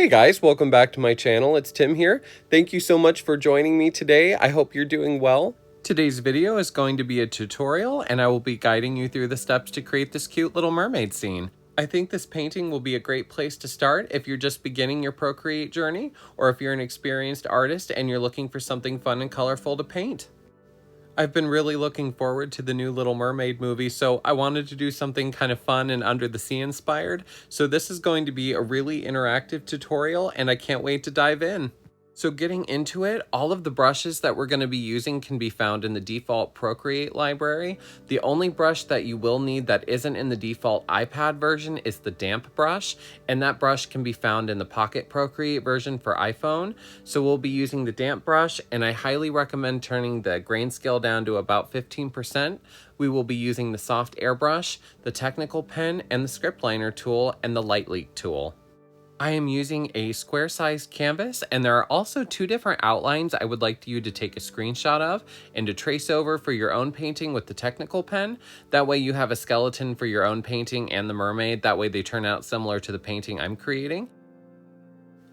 Hey guys, welcome back to my channel. It's Tim here. Thank you so much for joining me today. I hope you're doing well. Today's video is going to be a tutorial and I will be guiding you through the steps to create this cute little mermaid scene. I think this painting will be a great place to start if you're just beginning your Procreate journey, or if you're an experienced artist and you're looking for something fun and colorful to paint. I've been really looking forward to the new Little Mermaid movie, so I wanted to do something kind of fun and under the sea inspired. So this is going to be a really interactive tutorial and I can't wait to dive in. So getting into it, all of the brushes that we're going to be using can be found in the default Procreate library. The only brush that you will need that isn't in the default iPad version is the damp brush, and that brush can be found in the Pocket Procreate version for iPhone. So we'll be using the damp brush, and I highly recommend turning the grain scale down to about 15%. We will be using the soft airbrush, the technical pen, and the script liner tool, and the light leak tool. I am using a square-sized canvas, and there are also two different outlines I would like you to take a screenshot of and to trace over for your own painting with the technical pen. That way you have a skeleton for your own painting and the mermaid. That way they turn out similar to the painting I'm creating.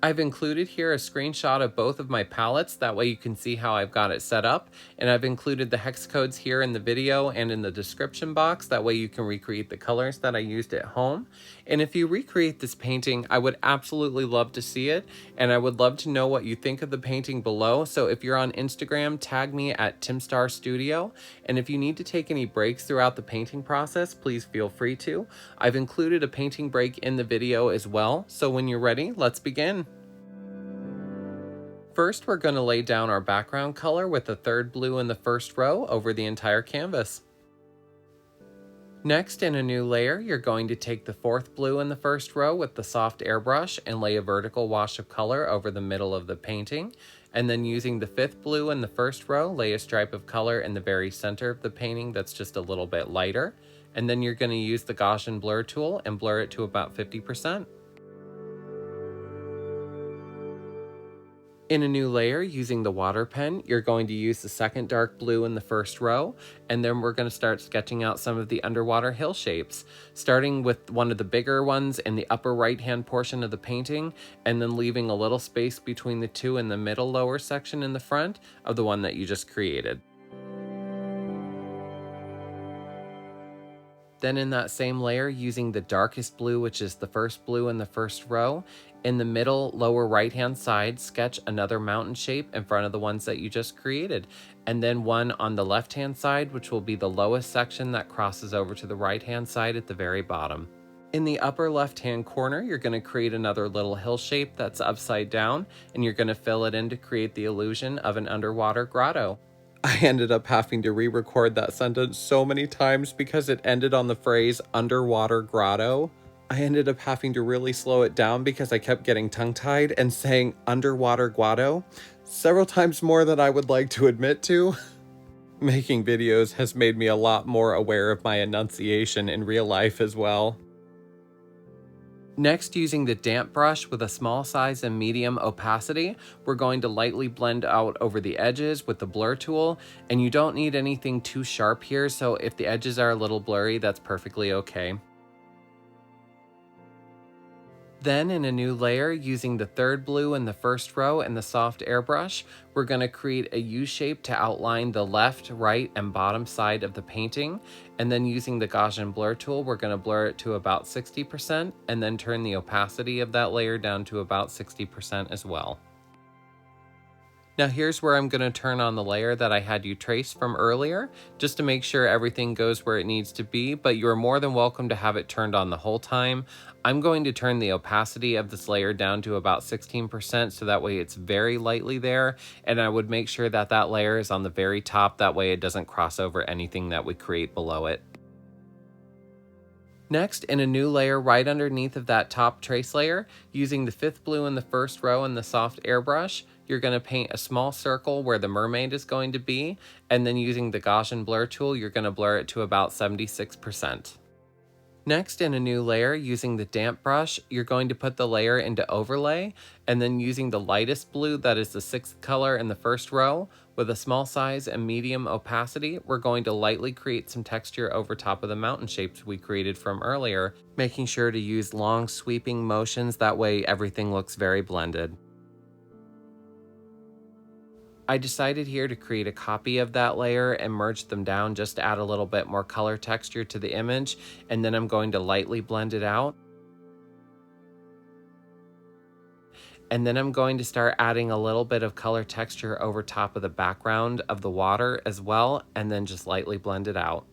I've included here a screenshot of both of my palettes, that way you can see how I've got it set up, and I've included the hex codes here in the video and in the description box, that way you can recreate the colors that I used at home. And if you recreate this painting, I would absolutely love to see it, and I would love to know what you think of the painting below. So if you're on Instagram, tag me at TimStarStudio, and if you need to take any breaks throughout the painting process, please feel free to. I've included a painting break in the video as well, so when you're ready, let's begin. First, we're going to lay down our background color with the third blue in the first row over the entire canvas. Next, in a new layer, you're going to take the fourth blue in the first row with the soft airbrush and lay a vertical wash of color over the middle of the painting. And then using the fifth blue in the first row, lay a stripe of color in the very center of the painting that's just a little bit lighter. And then you're going to use the Gaussian blur tool and blur it to about 50%. In a new layer, using the water pen, you're going to use the second dark blue in the first row, and then we're going to start sketching out some of the underwater hill shapes, starting with one of the bigger ones in the upper right-hand portion of the painting, and then leaving a little space between the two in the middle lower section in the front of the one that you just created. Then in that same layer, using the darkest blue, which is the first blue in the first row, in the middle lower right hand side, sketch another mountain shape in front of the ones that you just created, and then one on the left hand side, which will be the lowest section that crosses over to the right hand side at the very bottom. In the upper left hand corner, you're going to create another little hill shape that's upside down, and you're going to fill it in to create the illusion of an underwater grotto. I ended up having to re-record that sentence so many times because it ended on the phrase underwater grotto. I ended up having to really slow it down because I kept getting tongue-tied and saying underwater grotto several times more than I would like to admit to. Making videos has made me a lot more aware of my enunciation in real life as well. Next, using the damp brush with a small size and medium opacity, we're going to lightly blend out over the edges with the blur tool, and you don't need anything too sharp here, so if the edges are a little blurry, that's perfectly okay. Then in a new layer, using the third blue in the first row and the soft airbrush, we're going to create a U shape to outline the left, right, and bottom side of the painting. And then using the Gaussian blur tool, we're going to blur it to about 60% and then turn the opacity of that layer down to about 60% as well. Now here's where I'm going to turn on the layer that I had you trace from earlier, just to make sure everything goes where it needs to be, but you're more than welcome to have it turned on the whole time. I'm going to turn the opacity of this layer down to about 16%, so that way it's very lightly there, and I would make sure that that layer is on the very top, that way it doesn't cross over anything that we create below it. Next, in a new layer right underneath of that top trace layer, using the fifth blue in the first row and the soft airbrush, you're going to paint a small circle where the mermaid is going to be, and then using the Gaussian blur tool, you're going to blur it to about 76%. Next, in a new layer, using the damp brush, you're going to put the layer into overlay, and then using the lightest blue, that is the sixth color in the first row, with a small size and medium opacity, we're going to lightly create some texture over top of the mountain shapes we created from earlier, making sure to use long sweeping motions, that way everything looks very blended. I decided here to create a copy of that layer and merge them down just to add a little bit more color texture to the image, and then I'm going to lightly blend it out. And then I'm going to start adding a little bit of color texture over top of the background of the water as well, and then just lightly blend it out.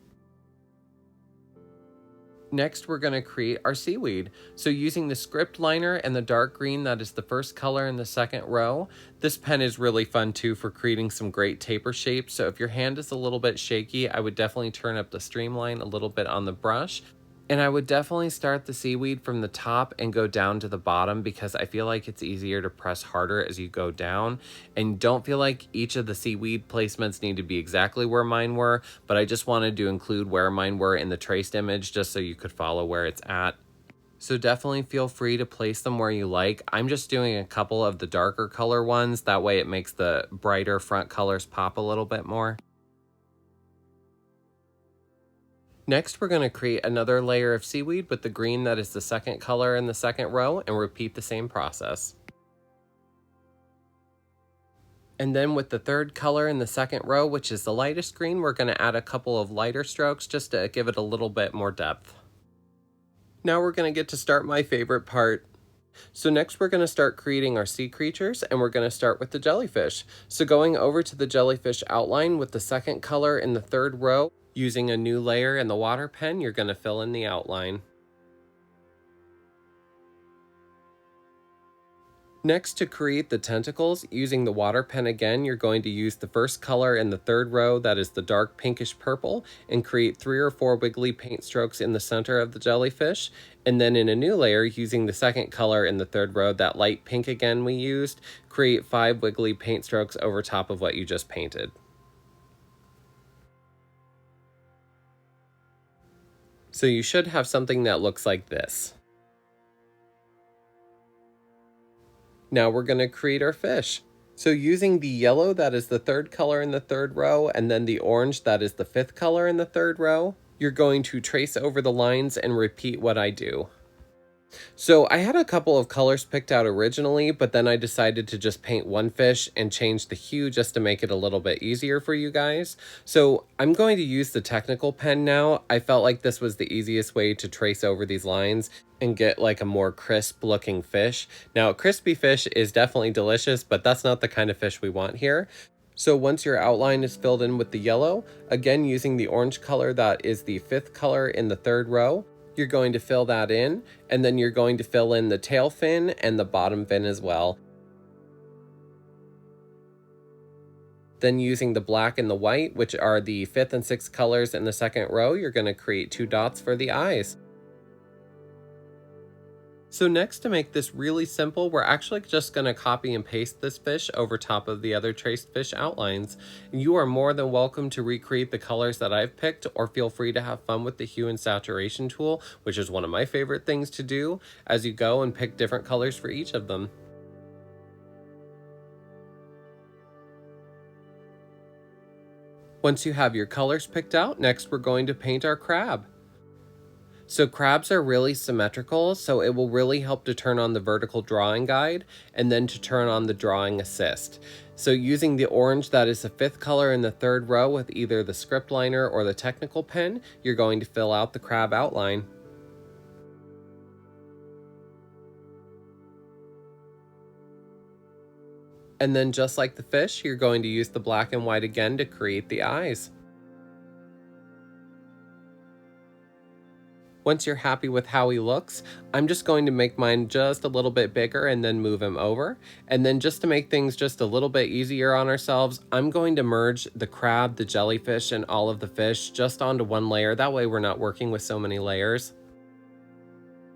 Next, we're going to create our seaweed. So using the script liner and the dark green, that is the first color in the second row, this pen is really fun too for creating some great taper shapes. So if your hand is a little bit shaky, I would definitely turn up the streamline a little bit on the brush. And I would definitely start the seaweed from the top and go down to the bottom, because I feel like it's easier to press harder as you go down. And don't feel like each of the seaweed placements need to be exactly where mine were, but I just wanted to include where mine were in the traced image just so you could follow where it's at. So definitely feel free to place them where you like. I'm just doing a couple of the darker color ones, that way it makes the brighter front colors pop a little bit more. Next, we're going to create another layer of seaweed with the green, that is the second color in the second row, and repeat the same process. And then with the third color in the second row, which is the lightest green, we're going to add a couple of lighter strokes just to give it a little bit more depth. Now we're going to get to start my favorite part. So next we're going to start creating our sea creatures, and we're going to start with the jellyfish. So going over to the jellyfish outline with the second color in the third row, using a new layer in the water pen, you're going to fill in the outline. Next, to create the tentacles, using the water pen again, you're going to use the first color in the third row, that is the dark pinkish purple, and create 3 or 4 wiggly paint strokes in the center of the jellyfish. And then in a new layer, using the second color in the third row, that light pink again we used, create 5 wiggly paint strokes over top of what you just painted. So you should have something that looks like this. Now we're going to create our fish. So using the yellow, that is the third color in the third row, and then the orange, that is the fifth color in the third row, you're going to trace over the lines and repeat what I do. So I had a couple of colors picked out originally, but then I decided to just paint one fish and change the hue just to make it a little bit easier for you guys. So I'm going to use the technical pen now. I felt like this was the easiest way to trace over these lines and get like a more crisp looking fish. Now, crispy fish is definitely delicious, but that's not the kind of fish we want here. So once your outline is filled in with the yellow, again using the orange color, that is the fifth color in the third row, you're going to fill that in, and then you're going to fill in the tail fin and the bottom fin as well. Then using the black and the white, which are the fifth and sixth colors in the second row, you're going to create 2 dots for the eyes. So next, to make this really simple, we're actually just going to copy and paste this fish over top of the other traced fish outlines. You are more than welcome to recreate the colors that I've picked, or feel free to have fun with the hue and saturation tool, which is one of my favorite things to do, as you go and pick different colors for each of them. Once you have your colors picked out, next we're going to paint our crab. So crabs are really symmetrical, so it will really help to turn on the vertical drawing guide and then to turn on the drawing assist. So using the orange, that is the fifth color in the third row, with either the script liner or the technical pen, you're going to fill out the crab outline. And then just like the fish, you're going to use the black and white again to create the eyes. Once you're happy with how he looks, I'm just going to make mine just a little bit bigger and then move him over. And then just to make things just a little bit easier on ourselves, I'm going to merge the crab, the jellyfish, and all of the fish just onto one layer. That way we're not working with so many layers.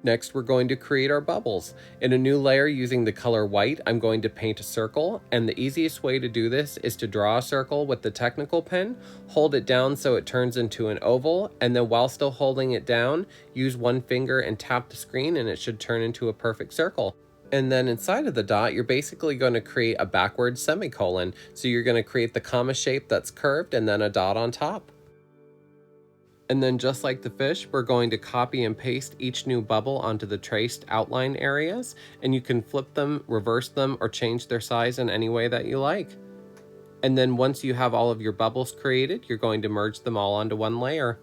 Next, we're going to create our bubbles. In a new layer using the color white, I'm going to paint a circle, and the easiest way to do this is to draw a circle with the technical pen, hold it down so it turns into an oval, and then while still holding it down, use one finger and tap the screen and it should turn into a perfect circle. And then inside of the dot, you're basically going to create a backward semicolon. So you're going to create the comma shape that's curved and then a dot on top. And then just like the fish, we're going to copy and paste each new bubble onto the traced outline areas, and you can flip them, reverse them, or change their size in any way that you like. And then once you have all of your bubbles created, you're going to merge them all onto one layer.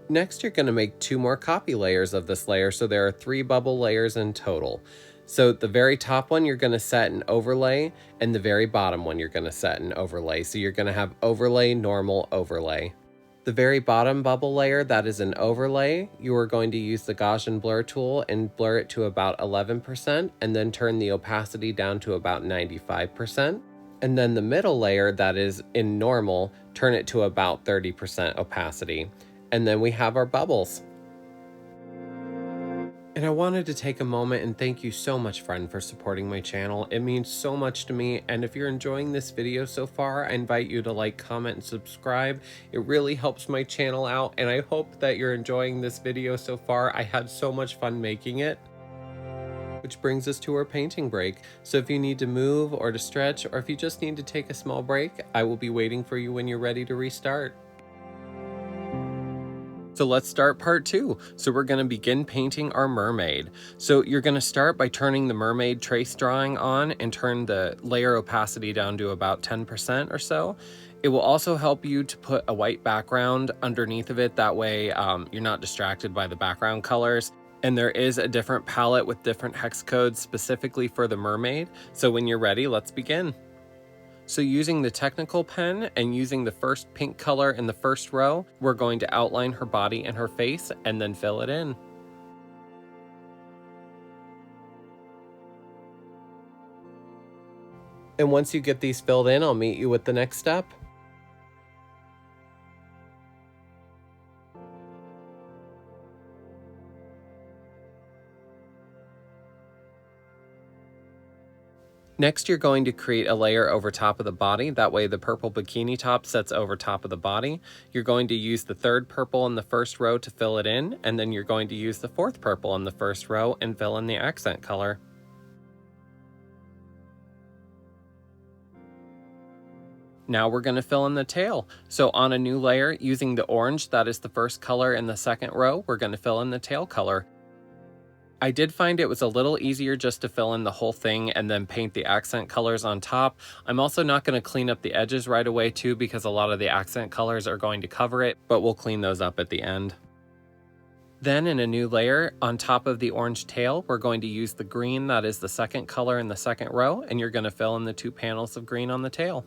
Next, you're going to make 2 more copy layers of this layer, so there are 3 bubble layers in total. So the very top one, you're going to set an overlay, and the very bottom one, you're going to set an overlay. So you're going to have overlay, normal, overlay. The very bottom bubble layer, that is an overlay, you are going to use the Gaussian blur tool and blur it to about 11%, and then turn the opacity down to about 95%. And then the middle layer, that is in normal, turn it to about 30% opacity. And then we have our bubbles. And I wanted to take a moment and thank you so much, friend, for supporting my channel. It means so much to me, and if you're enjoying this video so far, I invite you to like, comment, and subscribe. It really helps my channel out, and I hope that you're enjoying this video so far. I had so much fun making it. Which brings us to our painting break. So if you need to move or to stretch, or if you just need to take a small break, I will be waiting for you when you're ready to restart. So let's start part 2. So we're going to begin painting our mermaid. So you're going to start by turning the mermaid trace drawing on and turn the layer opacity down to about 10% or so. It will also help you to put a white background underneath of it. That way you're not distracted by the background colors. And there is a different palette with different hex codes specifically for the mermaid. So when you're ready, let's begin. So using the technical pen and using the first pink color in the first row, we're going to outline her body and her face and then fill it in. And once you get these filled in, I'll meet you with the next step. Next, you're going to create a layer over top of the body. That way the purple bikini top sets over top of the body. You're going to use the 3rd purple in the first row to fill it in, and then you're going to use the 4th purple in the first row and fill in the accent color. Now we're going to fill in the tail. So on a new layer, using the orange, that is the first color in the 2nd row, we're going to fill in the tail color. I did find it was a little easier just to fill in the whole thing and then paint the accent colors on top. I'm also not going to clean up the edges right away too, because a lot of the accent colors are going to cover it, but we'll clean those up at the end. Then in a new layer, on top of the orange tail, we're going to use the green, that is the 2nd color in the 2nd row, and you're going to fill in the 2 panels of green on the tail.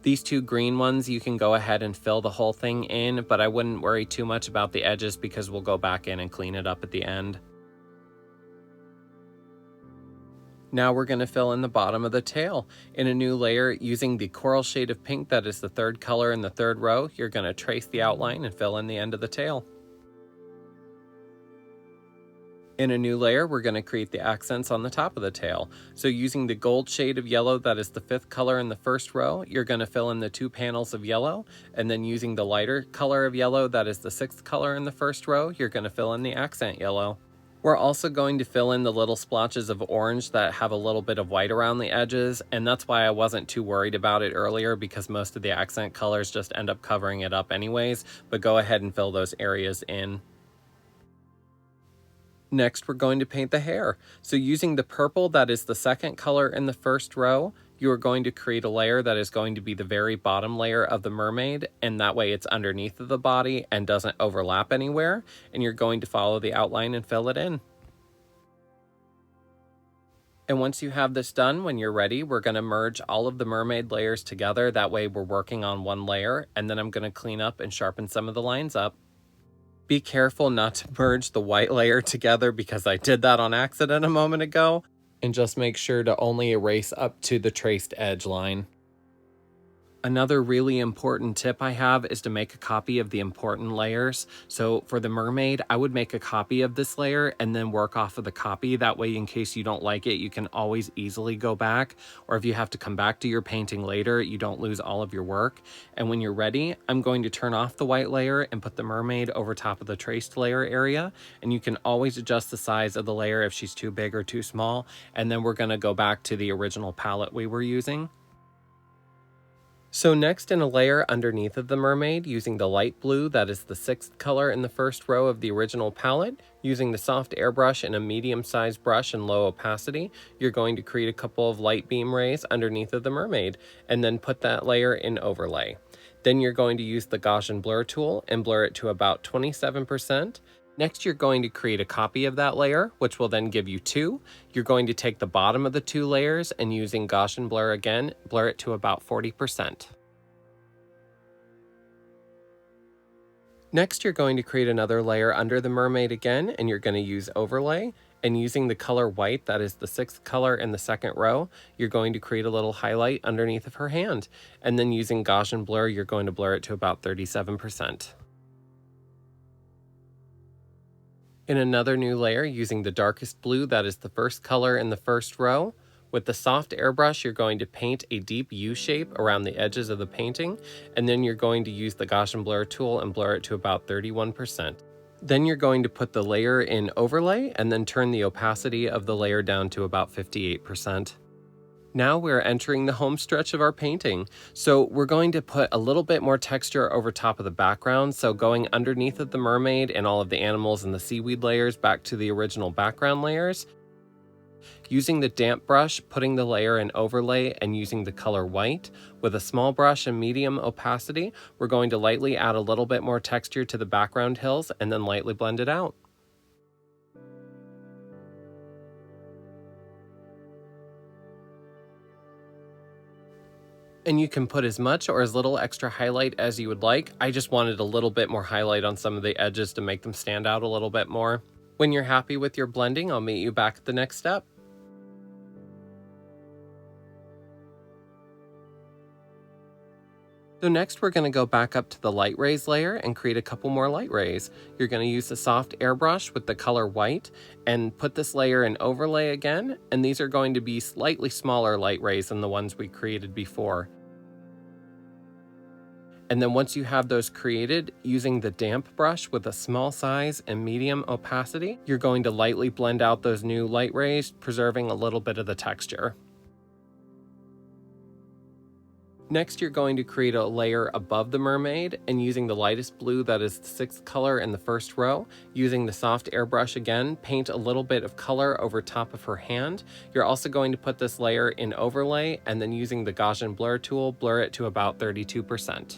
These 2 green ones, you can go ahead and fill the whole thing in, but I wouldn't worry too much about the edges because we'll go back in and clean it up at the end. Now we're going to fill in the bottom of the tail. In a new layer, using the coral shade of pink, that is the 3rd color in the 3rd row, you're going to trace the outline and fill in the end of the tail. In a new layer, we're going to create the accents on the top of the tail. So using the gold shade of yellow, that is the 5th color in the 1st row, you're going to fill in the 2 panels of yellow. And then using the lighter color of yellow, that is the 6th color in the 1st row, you're going to fill in the accent yellow. We're also going to fill in the little splotches of orange that have a little bit of white around the edges, and that's why I wasn't too worried about it earlier, because most of the accent colors just end up covering it up anyways, but go ahead and fill those areas in. Next, we're going to paint the hair. So using the purple, that is the 2nd color in the 1st row, you are going to create a layer that is going to be the very bottom layer of the mermaid, and that way it's underneath of the body and doesn't overlap anywhere, and you're going to follow the outline and fill it in. And once you have this done, when you're ready, we're going to merge all of the mermaid layers together. That way we're working on one layer, and then I'm going to clean up and sharpen some of the lines up. Be careful not to merge the white layer together because I did that on accident a moment ago. And just make sure to only erase up to the traced edge line. Another really important tip I have is to make a copy of the important layers. So for the mermaid, I would make a copy of this layer and then work off of the copy. That way, in case you don't like it, you can always easily go back. Or if you have to come back to your painting later, you don't lose all of your work. And when you're ready, I'm going to turn off the white layer and put the mermaid over top of the traced layer area. And you can always adjust the size of the layer if she's too big or too small. And then we're going to go back to the original palette we were using. So next, in a layer underneath of the mermaid, using the light blue, that is the 6th color in the first row of the original palette, using the soft airbrush and a medium-sized brush and low opacity, you're going to create a couple of light beam rays underneath of the mermaid, and then put that layer in overlay. Then you're going to use the Gaussian blur tool and blur it to about 27%. Next, you're going to create a copy of that layer, which will then give you 2. You're going to take the bottom of the 2 layers and using Gaussian blur again, blur it to about 40%. Next, you're going to create another layer under the mermaid again, and you're going to use overlay. And using the color white, that is the 6th color in the 2nd row, you're going to create a little highlight underneath of her hand. And then using Gaussian blur, you're going to blur it to about 37%. In another new layer, using the darkest blue, that is the 1st color in the 1st row, with the soft airbrush, you're going to paint a deep U shape around the edges of the painting, and then you're going to use the Gaussian blur tool and blur it to about 31%. Then you're going to put the layer in overlay and then turn the opacity of the layer down to about 58%. Now we're entering the home stretch of our painting. So we're going to put a little bit more texture over top of the background. So going underneath of the mermaid and all of the animals and the seaweed layers back to the original background layers. Using the damp brush, putting the layer in overlay and using the color white. With a small brush and medium opacity, we're going to lightly add a little bit more texture to the background hills and then lightly blend it out. And you can put as much or as little extra highlight as you would like. I just wanted a little bit more highlight on some of the edges to make them stand out a little bit more. When you're happy with your blending, I'll meet you back at the next step. So next we're going to go back up to the light rays layer and create a couple more light rays. You're going to use the soft airbrush with the color white and put this layer in overlay again, and these are going to be slightly smaller light rays than the ones we created before. And then once you have those created, using the damp brush with a small size and medium opacity, you're going to lightly blend out those new light rays, preserving a little bit of the texture. Next, you're going to create a layer above the mermaid and using the lightest blue, that is the 6th color in the 1st row, using the soft airbrush again, paint a little bit of color over top of her hand. You're also going to put this layer in overlay and then using the Gaussian blur tool, blur it to about 32%.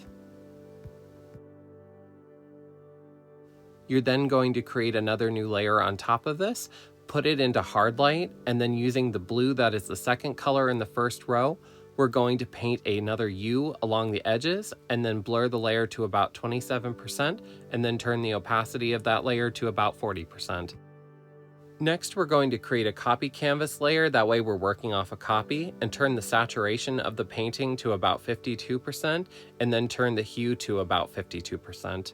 You're then going to create another new layer on top of this, put it into hard light, and then using the blue, that is the 2nd color in the 1st row, we're going to paint another U along the edges and then blur the layer to about 27% and then turn the opacity of that layer to about 40%. Next, we're going to create a copy canvas layer, that way we're working off a copy, and turn the saturation of the painting to about 52% and then turn the hue to about 52%.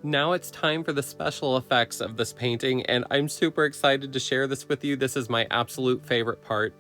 Now it's time for the special effects of this painting, and I'm super excited to share this with you. This is my absolute favorite part.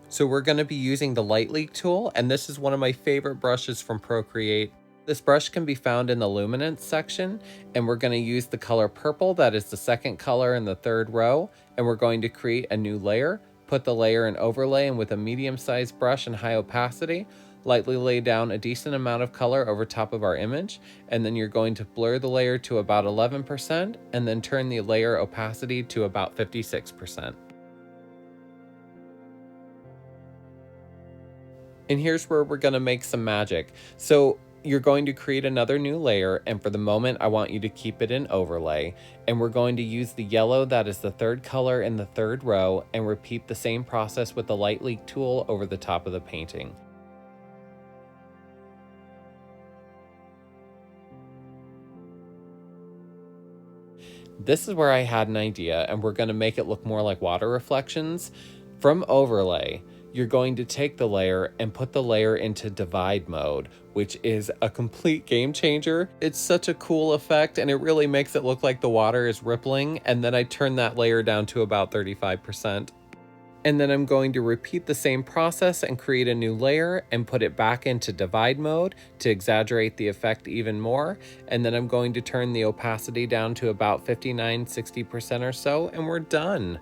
So we're going to be using the Light Leak tool, and this is one of my favorite brushes from Procreate. This brush can be found in the luminance section, and we're going to use the color purple, that is the 2nd color in the 3rd row, and we're going to create a new layer, put the layer in overlay, and with a medium-sized brush and high opacity, lightly lay down a decent amount of color over top of our image, and then you're going to blur the layer to about 11%, and then turn the layer opacity to about 56%. And here's where we're going to make some magic. So you're going to create another new layer, and for the moment I want you to keep it in overlay, and we're going to use the yellow, that is the 3rd color in the 3rd row, and repeat the same process with the Light Leak tool over the top of the painting. This is where I had an idea, and we're going to make it look more like water reflections. From overlay, you're going to take the layer and put the layer into divide mode, which is a complete game changer. It's such a cool effect and it really makes it look like the water is rippling. And then I turn that layer down to about 35%. And then I'm going to repeat the same process and create a new layer and put it back into divide mode to exaggerate the effect even more. And then I'm going to turn the opacity down to about 59–60% or so, and we're done.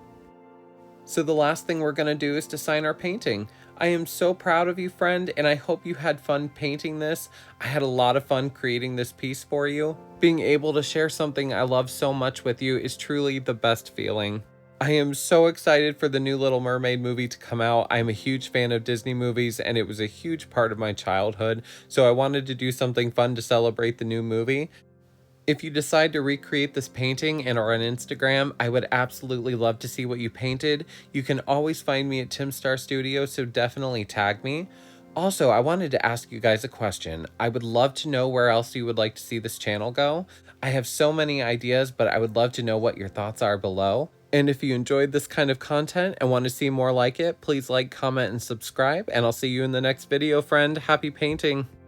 So the last thing we're going to do is to sign our painting. I am so proud of you, friend, and I hope you had fun painting this. I had a lot of fun creating this piece for you. Being able to share something I love so much with you is truly the best feeling. I am so excited for the new Little Mermaid movie to come out. I'm a huge fan of Disney movies and it was a huge part of my childhood, so I wanted to do something fun to celebrate the new movie. If you decide to recreate this painting and are on Instagram, I would absolutely love to see what you painted. You can always find me at TimStarStudio, so definitely tag me. Also, I wanted to ask you guys a question. I would love to know where else you would like to see this channel go. I have so many ideas, but I would love to know what your thoughts are below. And if you enjoyed this kind of content and want to see more like it, please like, comment, and subscribe, and I'll see you in the next video, friend. Happy painting!